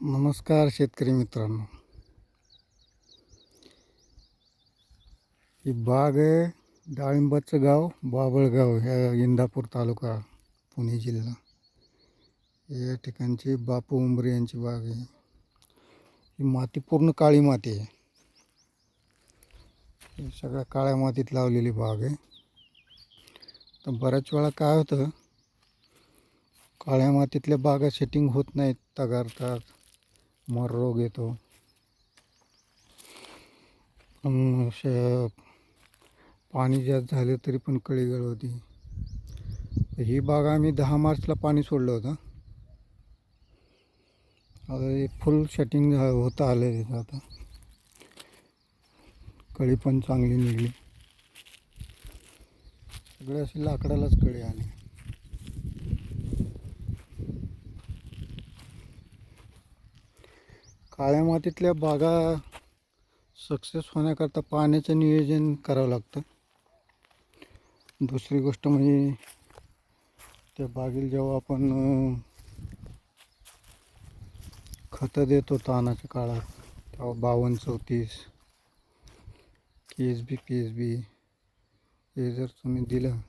नमस्कार शेतकरी मित्रांनो. ही बाग आहे डाळिंबाचं गाव बाबळगाव, ह्या इंदापूर तालुका, पुणे जिल्हा. या ठिकाणची बापू उंबरे यांची बाग आहे. ही माती पूर्ण काळी माती आहे. ही सगळ्या काळ्या मातीत लावलेली बाग आहे. तर बऱ्याच वेळा काय होतं, काळ्या मातीतल्या बागा सेटिंग होत नाहीत, तगारतात, मर रोग येतो. पाणी जास्त झाले तरी पण कळी गळ होती. ही बाग आम्ही 10 मार्चला पाणी सोडलं होतं. आता हे फुल सेटिंग होतं आलं तिथं. आता कळी पण चांगली निघली. सगळे अशी लाकडालाच कळी आली. काळ्या मातीतल्या बागा सक्सेस होण्याकरता पाण्याचं नियोजन करावं लागतं. दुसरी गोष्ट म्हणजे त्या बागेला जेव्हा आपण खतं देतो तानाच्या काळात, तेव्हा 52-34 PSB हे जर तुम्ही दिलं,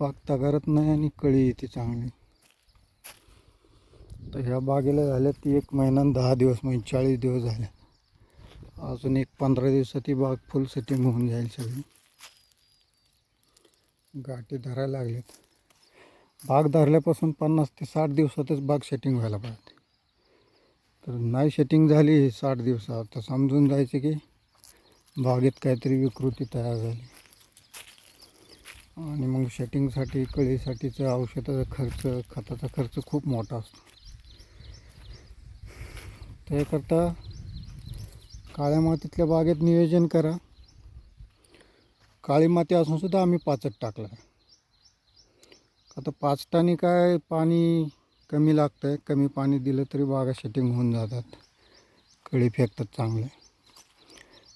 बाग तगारत नाही आणि कळी येते चांगली. तर ह्या बागेला झाल्या ती 1 महिना 10 दिवस, म्हणजे 40 दिवस झाले. अजून 15 दिवसात ही बाग फुल सेटिंग होऊन जाईल. सगळी गाठी धरायला लागल्यात. बाग धरल्यापासून 50 ते 60 दिवसातच बाग सेटिंग व्हायला पाहिजे. तर नाही सेटिंग झाली 60 दिवसात, तर समजून जायचं की बागेत काहीतरी विकृती तयार झाली. आणि मग सेटिंगसाठी, कळीसाठीचं औषधाचा खर्च, खताचा खर्च खूप मोठा असतो. त्याकरता काळ्या मातीतल्या बागेत नियोजन करा. काळी माती असून सुद्धा आम्ही पाचट टाकला. आता पाचटाने काय, पाणी कमी लागतं आहे. कमी पाणी दिलं तरी बागा सेटिंग होऊन जातात, कळी फेकतात चांगले.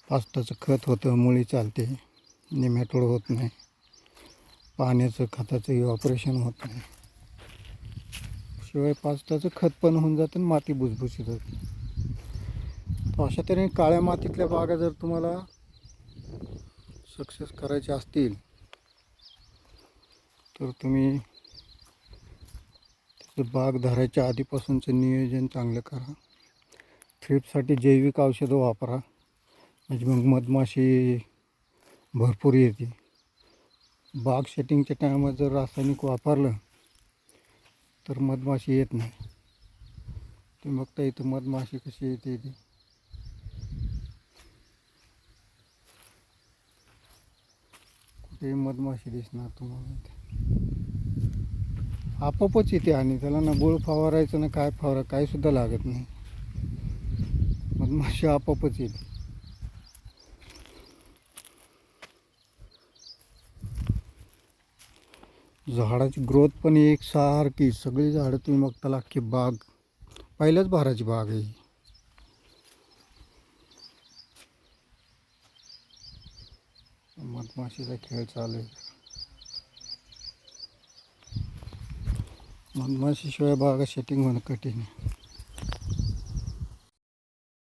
पाचटाचं खत होतं, मुळी चालते, निमॅटोड होत नाही, पाण्याचं खताचं इव्हॅपोरेशन होत नाही. शिवाय पाचटाचं खत पण होऊन जातं आणि माती भुसभुशीत होते. तर अशा तऱ्हेने काळ्या मातीतल्या बागा जर तुम्हाला सक्सेस करायचे असतील, तर तुम्ही त्याचं बाग धरायच्या आधीपासूनचं नियोजन चांगलं करा. थ्रिप्ससाठी जैविक औषधं वापरा, म्हणजे मग मधमाशी भरपूर येते. बाग सेटिंगच्या टायमात जर रासायनिक वापरलं तर मधमाशी येत नाही. तुम्ही बघता इथं मधमाशी कशी येते, ती कुठेही मधमाशी दिसणार तुम्हाला इथे. आपोआपच येते आणि त्याला ना गुळ फवारायचं ना काय काही सुद्धा लागत नाही. मधमाशी आपोआपच येते. झाडाची ग्रोथ पण एकसारखी, सगळी झाडं तुम्ही बघताल, अख्खी बाग पहिल्याच भाराची बाग आहे. मधमाशीचा खेळ चालू आहे. मधमाशीशिवाय बागा सेटिंग होणं कठीण आहे.